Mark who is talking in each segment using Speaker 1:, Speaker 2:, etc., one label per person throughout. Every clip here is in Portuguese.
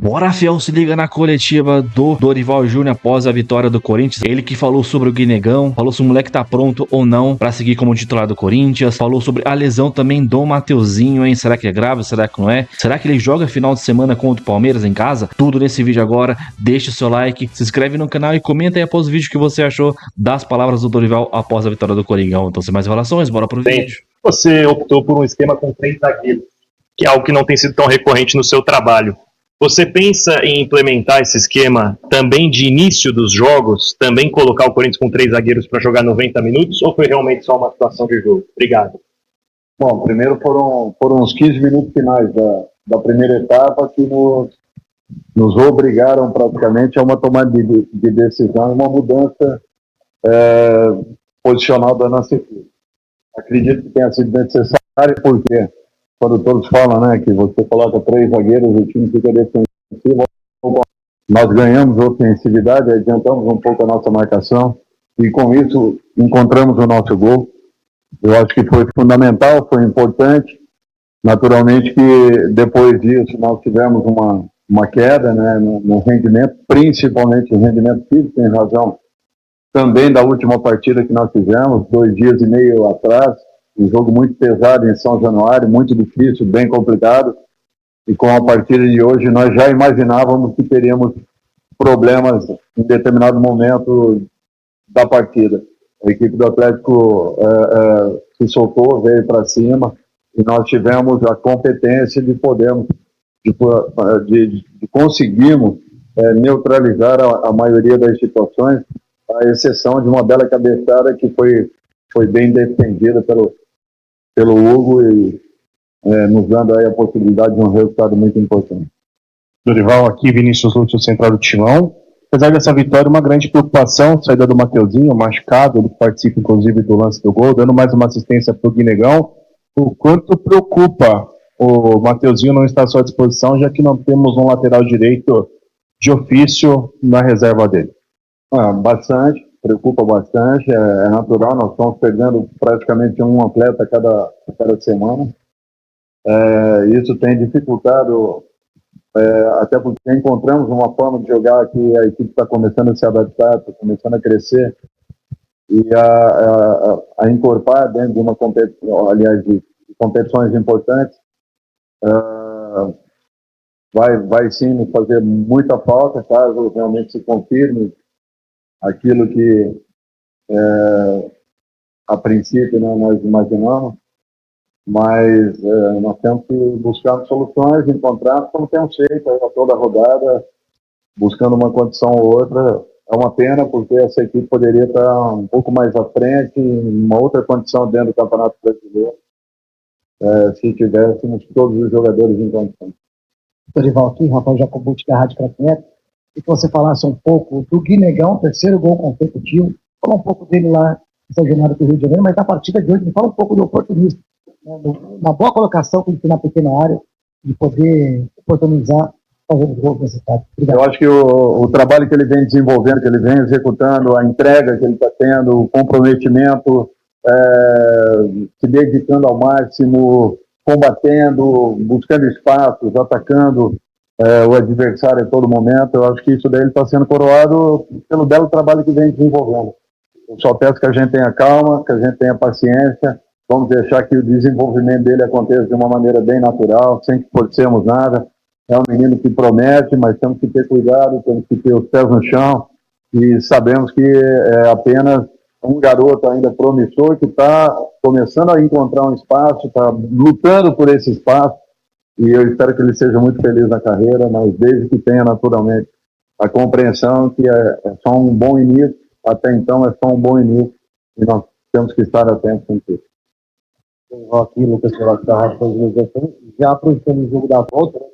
Speaker 1: Bora, fiel, se liga na coletiva do Dorival Júnior após a vitória do Corinthians. Ele que falou sobre o Guinegão, falou se o moleque tá pronto ou não pra seguir como titular do Corinthians, falou sobre a lesão também do Mateuzinho, hein? Será que é grave? Será que não é? Será que ele joga final de semana contra o Palmeiras em casa? Tudo nesse vídeo agora. Deixa o seu like, se inscreve no canal e comenta aí após o vídeo o que você achou das palavras do Dorival após a vitória do Coringão. Então, sem mais enrolações, bora pro vídeo.
Speaker 2: Você optou por um esquema com 3 zagueiros, que é algo que não tem sido tão recorrente no seu trabalho. Você pensa em implementar esse esquema também de início dos jogos, também colocar o Corinthians com 3 zagueiros para jogar 90 minutos, ou foi realmente só uma situação de jogo? Obrigado.
Speaker 3: Bom, primeiro foram os 15 minutos finais da primeira etapa que nos obrigaram praticamente a uma tomada de decisão, uma mudança posicional da nossa equipe. Acredito que tenha sido necessário, porque quando todos falam, né, que você coloca 3 zagueiros, o time fica defensivo, nós ganhamos ofensividade, adiantamos um pouco a nossa marcação e com isso encontramos o nosso gol. Eu acho que foi fundamental, foi importante. Naturalmente que depois disso nós tivemos uma queda, né, no rendimento, principalmente no rendimento físico, em razão também da última partida que nós fizemos, 2 dias e meio atrás, um jogo muito pesado em São Januário, muito difícil, bem complicado, e com a partida de hoje nós já imaginávamos que teríamos problemas em determinado momento da partida. A equipe do Atlético se soltou, veio para cima, e nós tivemos a competência de podermos, de conseguirmos neutralizar a maioria das situações, à exceção de uma bela cabeçada que foi bem defendida pelo Hugo e nos dando aí a possibilidade de um resultado muito importante.
Speaker 4: Dorival, aqui Vinícius Lúcio, central do Timão. Apesar dessa vitória, uma grande preocupação, saída do Mateuzinho, machucado, ele participa inclusive do lance do gol, dando mais uma assistência para o Guinegão. O quanto preocupa o Mateuzinho não estar à sua disposição, já que não temos um lateral direito de ofício na reserva dele?
Speaker 3: Bastante, preocupa bastante, é natural, nós estamos perdendo praticamente um atleta a cada semana. Isso tem dificultado, até porque encontramos uma forma de jogar que a equipe está começando a se adaptar, está começando a crescer e a encorpar dentro de uma competição, aliás, de competições importantes. Vai sim nos fazer muita falta, caso realmente se confirme aquilo que a princípio, né, nós imaginamos, mas nós temos que buscar soluções, encontrar, como temos feito a toda a rodada, buscando uma condição ou outra. É uma pena, porque essa equipe poderia estar um pouco mais à frente, em uma outra condição dentro do Campeonato Brasileiro, se tivéssemos todos os jogadores em condição.
Speaker 5: Dorival aqui, Rafael Jacobucci da Rádio Craquinete, e que você falasse um pouco do Guinegão, terceiro gol consecutivo, fala um pouco dele lá nessa jornada do Rio de Janeiro, mas da partida de hoje, me fala um pouco do oportunismo, né, na boa colocação que ele tem na pequena área, de poder oportunizar, fazer os gols necessários.
Speaker 3: Eu acho que o trabalho que ele vem desenvolvendo, que ele vem executando, a entrega que ele está tendo, o comprometimento, se dedicando ao máximo, combatendo, buscando espaços, atacando o adversário a todo momento. Eu acho que isso daí está sendo coroado pelo belo trabalho que vem desenvolvendo. Eu só peço que a gente tenha calma, que a gente tenha paciência, vamos deixar que o desenvolvimento dele aconteça de uma maneira bem natural, sem que forcemos nada. É um menino que promete, mas temos que ter cuidado, temos que ter os pés no chão, e sabemos que é apenas um garoto ainda promissor que está começando a encontrar um espaço, está lutando por esse espaço, e eu espero que ele seja muito feliz na carreira, mas desde que tenha naturalmente a compreensão que é só um bom início, até então é só um bom início, e nós temos que estar atentos com isso.
Speaker 5: Aqui, Lucas Pelosi da Rádio Brasileira, já aproveitando o jogo da volta, né,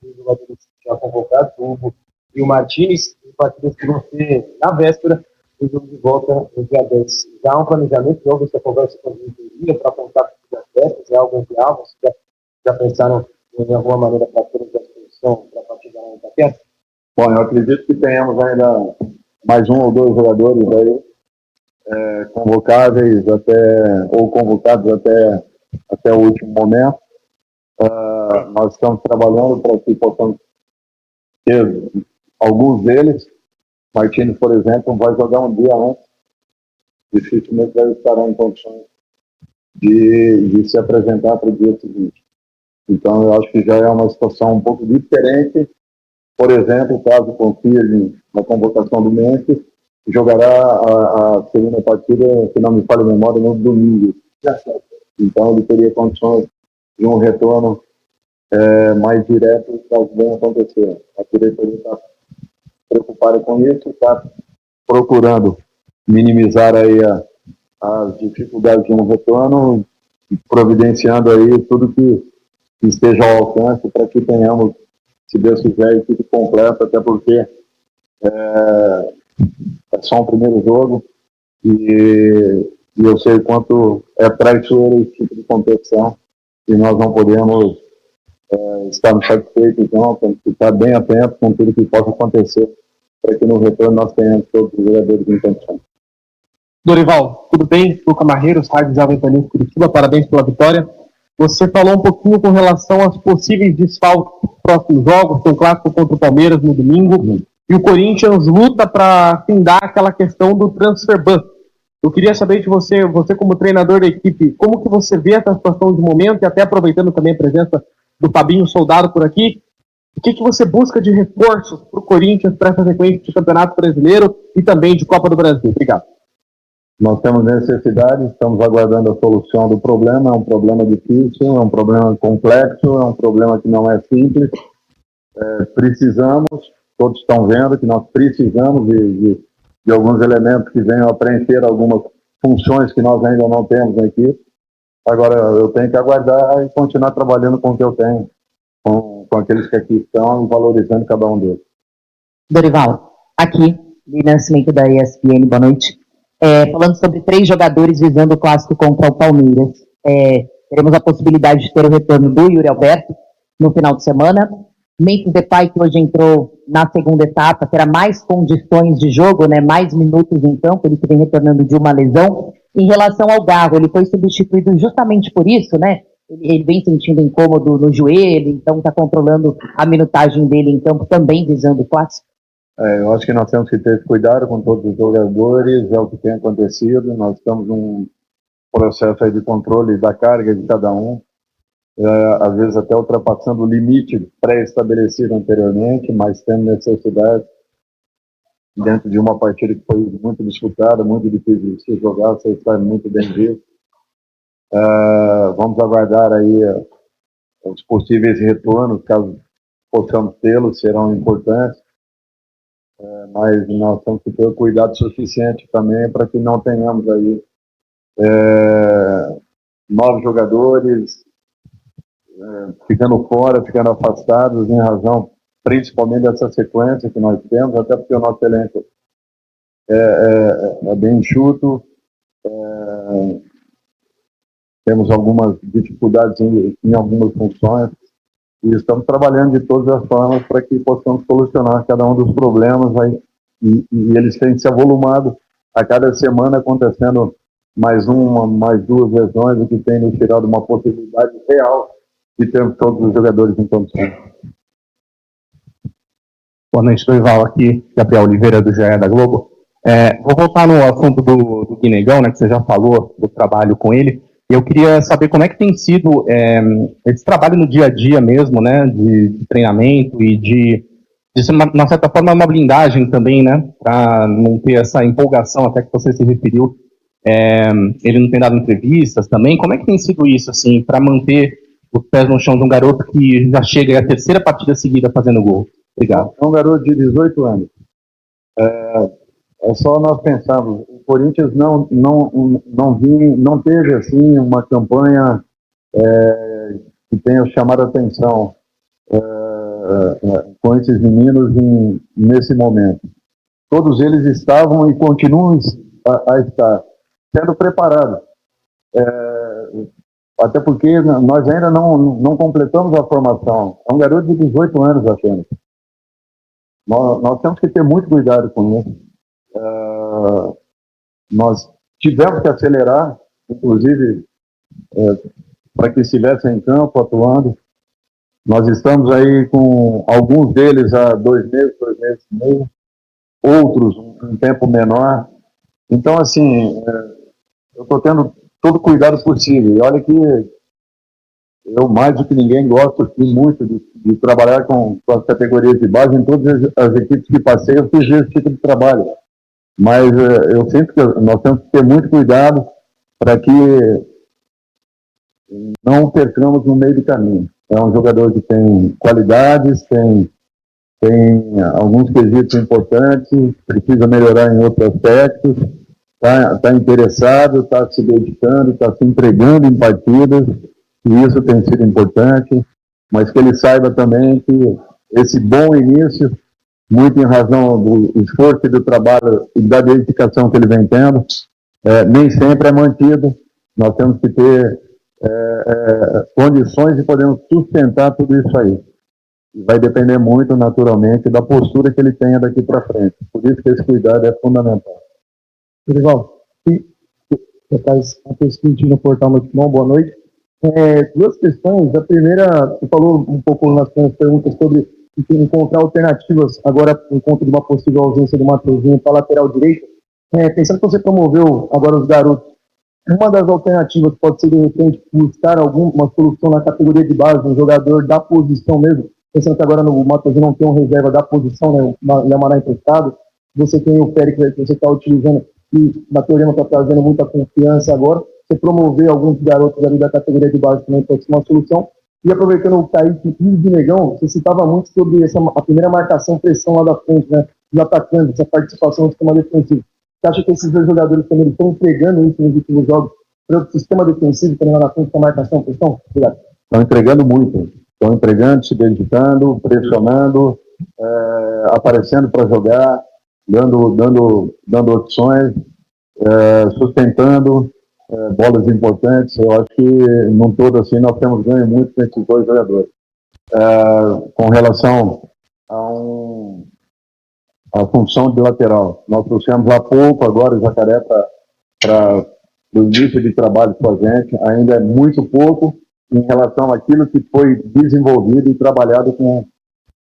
Speaker 5: os jogadores já convocados, o Hugo e o Martins, partidas que vão ser na véspera do jogo de volta no dia 10. Já há um planejamento, já houve essa conversa com a diretoria para apontar para os atletas, é algo real, vocês já pensaram em alguma maneira para ter a disposição para a partida na Itaquera?
Speaker 3: Bom, eu acredito que tenhamos ainda mais 1 ou 2 jogadores aí convocáveis ou convocados até o último momento. Nós estamos trabalhando para que possamos porque alguns deles, Martins, por exemplo, vai jogar um dia antes, dificilmente vai estar em condições de se apresentar para o dia seguinte. Então, eu acho que já é uma situação um pouco diferente. Por exemplo, caso confirme na convocação do Memphis, jogará a segunda partida, se não me falha a memória, no domingo. Então, ele teria condições de um retorno mais direto, caso venha acontecer. A diretoria está preocupada com isso, está procurando minimizar aí as dificuldades de um retorno, providenciando aí tudo que esteja ao alcance para que tenhamos, se Deus quiser, a equipe completa, até porque é só um primeiro jogo e eu sei quanto é traiçoeiro esse tipo de competição e nós não podemos estar satisfeitos, então temos que estar bem atentos com tudo que possa acontecer para que no retorno nós tenhamos todos os jogadores em condição.
Speaker 5: Dorival, tudo bem? Luca Marreiros, Rádio Jovem Pan News Curitiba, parabéns pela vitória. Você falou um pouquinho com relação aos possíveis desfalques dos próximos jogos, tem o clássico contra o Palmeiras no domingo, e o Corinthians luta para findar aquela questão do transfer ban. Eu queria saber de você como treinador da equipe, como que você vê essa situação de momento, e até aproveitando também a presença do Fabinho Soldado por aqui, o que você busca de reforços para o Corinthians para essa sequência de Campeonato Brasileiro e também de Copa do Brasil? Obrigado.
Speaker 3: Nós temos necessidade, estamos aguardando a solução do problema, é um problema difícil, é um problema complexo, é um problema que não é simples. Precisamos, todos estão vendo que nós precisamos de alguns elementos que venham a preencher algumas funções que nós ainda não temos na equipe. Agora, eu tenho que aguardar e continuar trabalhando com o que eu tenho, com aqueles que aqui estão, valorizando cada um deles.
Speaker 6: Dorival, aqui, Lilian Nascimento da ESPN, boa noite. Falando sobre 3 jogadores visando o clássico contra o Palmeiras. Teremos a possibilidade de ter o retorno do Yuri Alberto no final de semana. Memphis Depay, que hoje entrou na segunda etapa, terá mais condições de jogo, né, mais minutos em campo, ele que vem retornando de uma lesão. Em relação ao Garro, ele foi substituído justamente por isso, né? Ele vem sentindo incômodo no joelho, então está controlando a minutagem dele em campo, também visando o clássico.
Speaker 3: Eu acho que nós temos que ter cuidado com todos os jogadores, é o que tem acontecido, nós estamos num processo aí de controle da carga de cada um, às vezes até ultrapassando o limite pré-estabelecido anteriormente, mas temos necessidade, dentro de uma partida que foi muito disputada, muito difícil de se jogar, você está muito bem visto. Vamos aguardar aí os possíveis retornos, caso possamos tê-los, serão importantes. Mas nós temos que ter o cuidado suficiente também para que não tenhamos aí 9 jogadores ficando fora, ficando afastados em razão principalmente dessa sequência que nós temos, até porque o nosso elenco é bem enxuto, temos algumas dificuldades em algumas funções, e estamos trabalhando de todas as formas para que possamos solucionar cada um dos problemas aí, e eles têm se avolumado a cada semana, acontecendo mais uma, mais 2 lesões, o que tem nos tirado uma possibilidade real de termos todos os jogadores em condições.
Speaker 4: Boa noite, Dorival. Aqui, Gabriel Oliveira, do GE da Globo. Vou voltar no assunto do Guinegão, né, que você já falou do trabalho com ele. Eu queria saber como é que tem sido esse trabalho no dia a dia mesmo, né, de treinamento e de uma certa forma, uma blindagem também, né, para não ter essa empolgação, até que você se referiu. Ele não tem dado entrevistas também. Como é que tem sido isso, assim, para manter os pés no chão de um garoto que já chega a 3ª partida seguida fazendo gol? Obrigado.
Speaker 3: É um garoto de 18 anos. É só nós pensarmos, o Corinthians não teve assim uma campanha que tenha chamado a atenção com esses meninos nesse momento. Todos eles estavam e continuam a estar sendo preparados. Até porque nós ainda não completamos a formação. É um garoto de 18 anos apenas. Nós temos que ter muito cuidado com isso. Nós tivemos que acelerar, inclusive, para que estivesse em campo, atuando. Nós estamos aí com alguns deles há 2 meses e meio, outros um tempo menor. Então, assim, eu estou tendo todo o cuidado possível. E olha que eu, mais do que ninguém, gosto aqui muito de trabalhar com as categorias de base. Em todas as equipes que passei, eu fiz esse tipo de trabalho. Mas eu sinto que nós temos que ter muito cuidado para que não percamos no meio do caminho. É um jogador que tem qualidades, tem alguns quesitos importantes, precisa melhorar em outros aspectos, está interessado, está se dedicando, está se entregando em partidas, e isso tem sido importante, mas que ele saiba também que esse bom início, muito em razão do esforço e do trabalho e da dedicação que ele vem tendo, nem sempre é mantido. Nós temos que ter condições de podermos sustentar tudo isso aí. E vai depender muito, naturalmente, da postura que ele tenha daqui para frente. Por isso que esse cuidado é fundamental.
Speaker 5: Dorival, você faz uma pesquisa no portal Notimão, boa noite. Duas questões. A primeira, você falou um pouco nas perguntas sobre encontrar alternativas, agora por conta de uma possível ausência do Matheusinho para a lateral direita. Pensando que você promoveu agora os garotos, uma das alternativas pode ser, de repente, buscar alguma solução na categoria de base, um jogador da posição mesmo, pensando que agora no Matheusinho não tem um reserva da posição, né, o Yamaná emprestado, você tem o Pérez que você está utilizando, e na teoria não está trazendo muita confiança agora, você promover alguns garotos ali da categoria de base também pode ser uma solução. E aproveitando o Kaique e o Guinegão, você citava muito sobre a primeira marcação, pressão lá da frente, né, dos atacantes, essa participação no sistema defensivo. Você acha que esses dois jogadores também estão entregando isso nos últimos jogos para o sistema defensivo também lá na frente com a marcação, pressão? Obrigado.
Speaker 3: Estão entregando muito. Estão entregando, se dedicando, pressionando, aparecendo para jogar, dando opções, sustentando bolas importantes. Eu acho que, num todo, assim, nós temos ganho muito com esses dois jogadores. Com relação a função de lateral, nós trouxemos há pouco agora o Jacaré para o início de trabalho com a gente, ainda é muito pouco em relação àquilo que foi desenvolvido e trabalhado com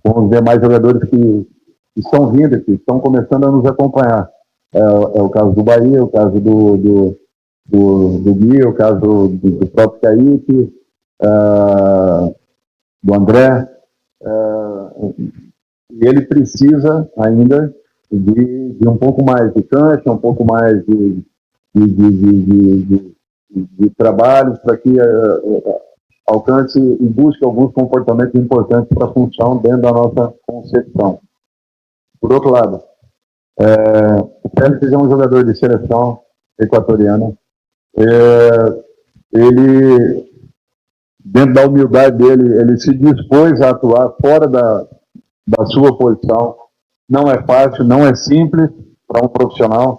Speaker 3: os demais jogadores que estão vindo aqui, estão começando a nos acompanhar. É o caso do Bahia, é o caso do Gui, é o caso do próprio Kaique, do André, e ele precisa ainda de um pouco mais de cancha, um pouco mais de trabalho para que alcance e busque alguns comportamentos importantes para a função dentro da nossa concepção. Por outro lado, o Félix é um jogador de seleção equatoriana. Ele, dentro da humildade dele, ele se dispôs a atuar fora da sua posição. Não é fácil, não é simples para um profissional.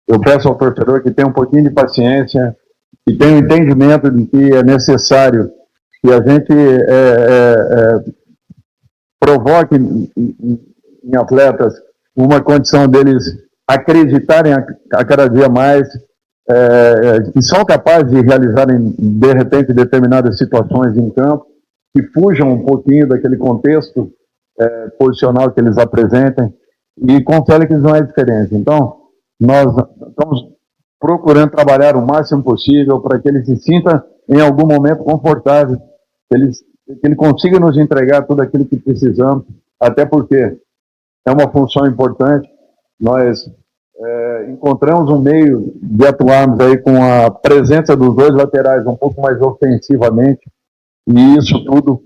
Speaker 3: Eu peço ao torcedor que tenha um pouquinho de paciência, que tenha um entendimento de que é necessário que a gente provoque em atletas uma condição deles acreditarem a cada dia mais, que são capazes de realizarem, de repente, determinadas situações em campo, que fujam um pouquinho daquele contexto posicional que eles apresentem, e com o Félix não é diferente. Então, nós estamos procurando trabalhar o máximo possível para que ele se sinta, em algum momento, confortável, que ele consiga nos entregar tudo aquilo que precisamos, até porque é uma função importante. Nós encontramos um meio de atuarmos aí com a presença dos dois laterais um pouco mais ofensivamente, e isso tudo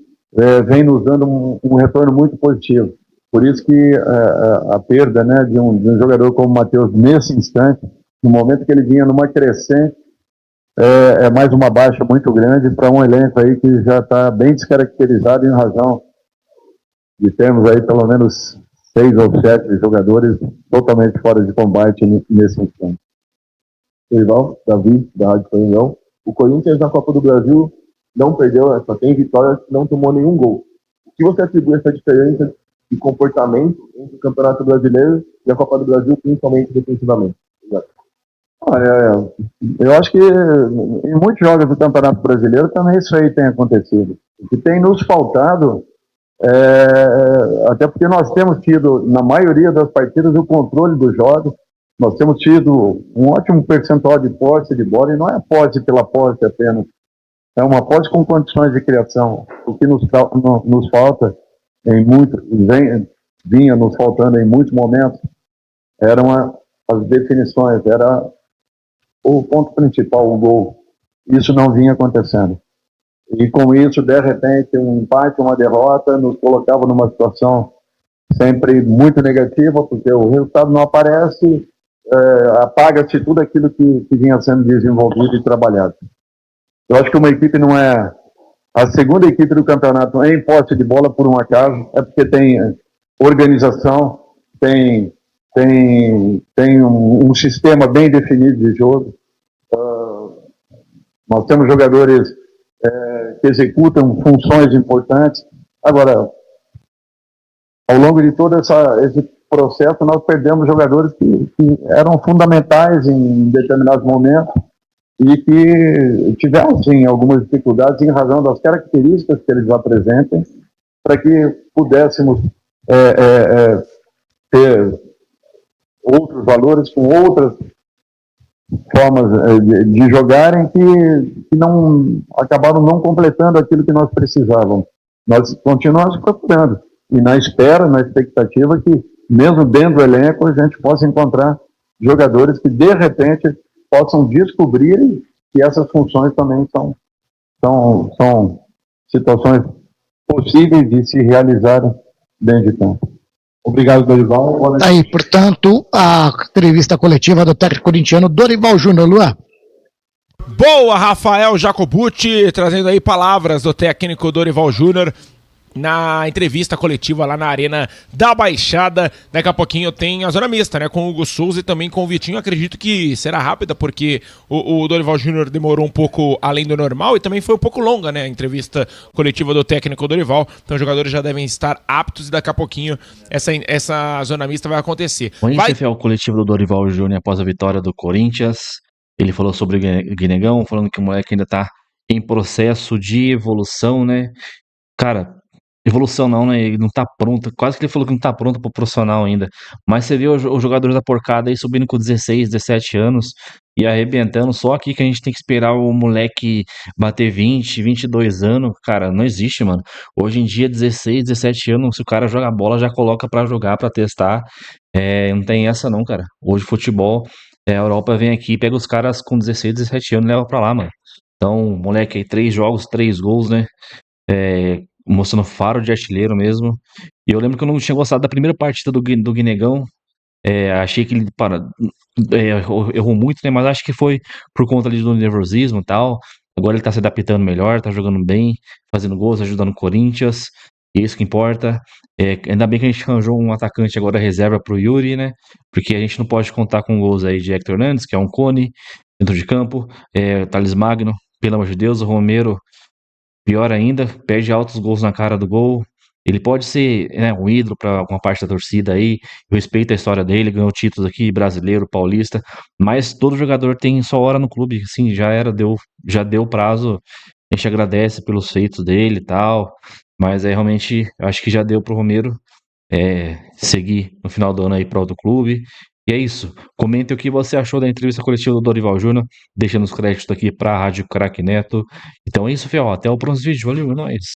Speaker 3: vem nos dando um retorno muito positivo. Por isso que a perda, né, de um jogador como o Matheus, nesse instante, no momento que ele vinha numa crescente, é mais uma baixa muito grande para um elenco aí que já está bem descaracterizado em razão de termos aí pelo menos 6 ou 7 jogadores totalmente fora de combate nesse instante.
Speaker 5: Dorival, Davi, da Rádio Coringão. O Corinthians na Copa do Brasil não perdeu, só tem vitória, não tomou nenhum gol. O que você atribui essa diferença de comportamento entre o Campeonato Brasileiro e a Copa do Brasil, principalmente defensivamente? Obrigado.
Speaker 3: Olha, eu acho que em muitos jogos do Campeonato Brasileiro também isso aí tem acontecido. O que tem nos faltado, até porque nós temos tido, na maioria das partidas, o controle dos jogos, nós temos tido um ótimo percentual de posse de bola, e não é posse pela posse apenas, é uma posse com condições de criação. O que nos falta, vinha nos faltando em muitos momentos, eram as definições, era o ponto principal, o gol. Isso não vinha acontecendo. E com isso, de repente, um empate, uma derrota, nos colocava numa situação sempre muito negativa, porque o resultado não aparece, apaga-se tudo aquilo que vinha sendo desenvolvido e trabalhado. Eu acho que uma equipe não é a segunda equipe do campeonato em posse de bola por um acaso, é porque tem organização, tem um sistema bem definido de jogo. Nós temos jogadores que executam funções importantes. Agora, ao longo de todo esse processo, nós perdemos jogadores que eram fundamentais em determinados momentos e que tiveram, sim, algumas dificuldades em razão das características que eles apresentem, para que pudéssemos ter outros valores com outras formas de jogarem que não acabaram não completando aquilo que nós precisávamos. Nós continuamos procurando e na expectativa que, mesmo dentro do elenco, a gente possa encontrar jogadores que, de repente, possam descobrir que essas funções também são situações possíveis de se realizarem dentro de campo. Obrigado, Dorival.
Speaker 7: Aí, portanto, a entrevista coletiva do técnico corintiano Dorival Júnior. Luan.
Speaker 8: Boa, Rafael Jacobucci, trazendo aí palavras do técnico Dorival Júnior na entrevista coletiva lá na Arena da Baixada. Daqui a pouquinho tem a zona mista, né, com o Hugo Souza e também com o Vitinho. Acredito que será rápida, porque o Dorival Júnior demorou um pouco além do normal e também foi um pouco longa, né, a entrevista coletiva do técnico Dorival. Então os jogadores já devem estar aptos e daqui a pouquinho essa zona mista vai acontecer.
Speaker 1: O coletivo do Dorival Júnior após a vitória do Corinthians. Ele falou sobre o Guinegão, falando que o moleque ainda tá em processo de evolução, né? Cara, evolução não, né? Ele não tá pronto. Quase que ele falou que não tá pronto pro profissional ainda. Mas você vê os jogadores da porcada aí subindo com 16, 17 anos e arrebentando. Só aqui que a gente tem que esperar o moleque bater 20, 22 anos. Cara, não existe, mano. Hoje em dia, 16, 17 anos, se o cara joga bola, já coloca pra jogar, pra testar. Não tem essa não, cara. Hoje futebol, a Europa vem aqui, pega os caras com 16, 17 anos e leva pra lá, mano. Então, moleque aí, 3 jogos, 3 gols, né? Mostrando faro de artilheiro mesmo. E eu lembro que eu não tinha gostado da primeira partida do Guinegão. Achei que ele errou muito, né? Mas acho que foi por conta ali do nervosismo e tal. Agora ele tá se adaptando melhor, tá jogando bem, fazendo gols, ajudando o Corinthians. E isso que importa. Ainda bem que a gente arranjou um atacante agora reserva pro Yuri, né? Porque a gente não pode contar com gols aí de Hector Hernandes, que é um cone dentro de campo. Thales Magno, pelo amor de Deus, o Romero. Pior ainda, perde altos gols na cara do gol. Ele pode ser, né, um ídolo para alguma parte da torcida aí. Eu respeito a história dele, ganhou títulos aqui, brasileiro, paulista. Mas todo jogador tem sua hora no clube. Assim, já deu prazo. A gente agradece pelos feitos dele e tal. Mas aí realmente acho que já deu pro Romero seguir no final do ano aí para outro clube. E é isso. Comente o que você achou da entrevista coletiva do Dorival Júnior, deixando os créditos aqui para a Rádio Craque Neto. Então é isso, fiel. Até o próximo vídeo. Valeu, é nóis.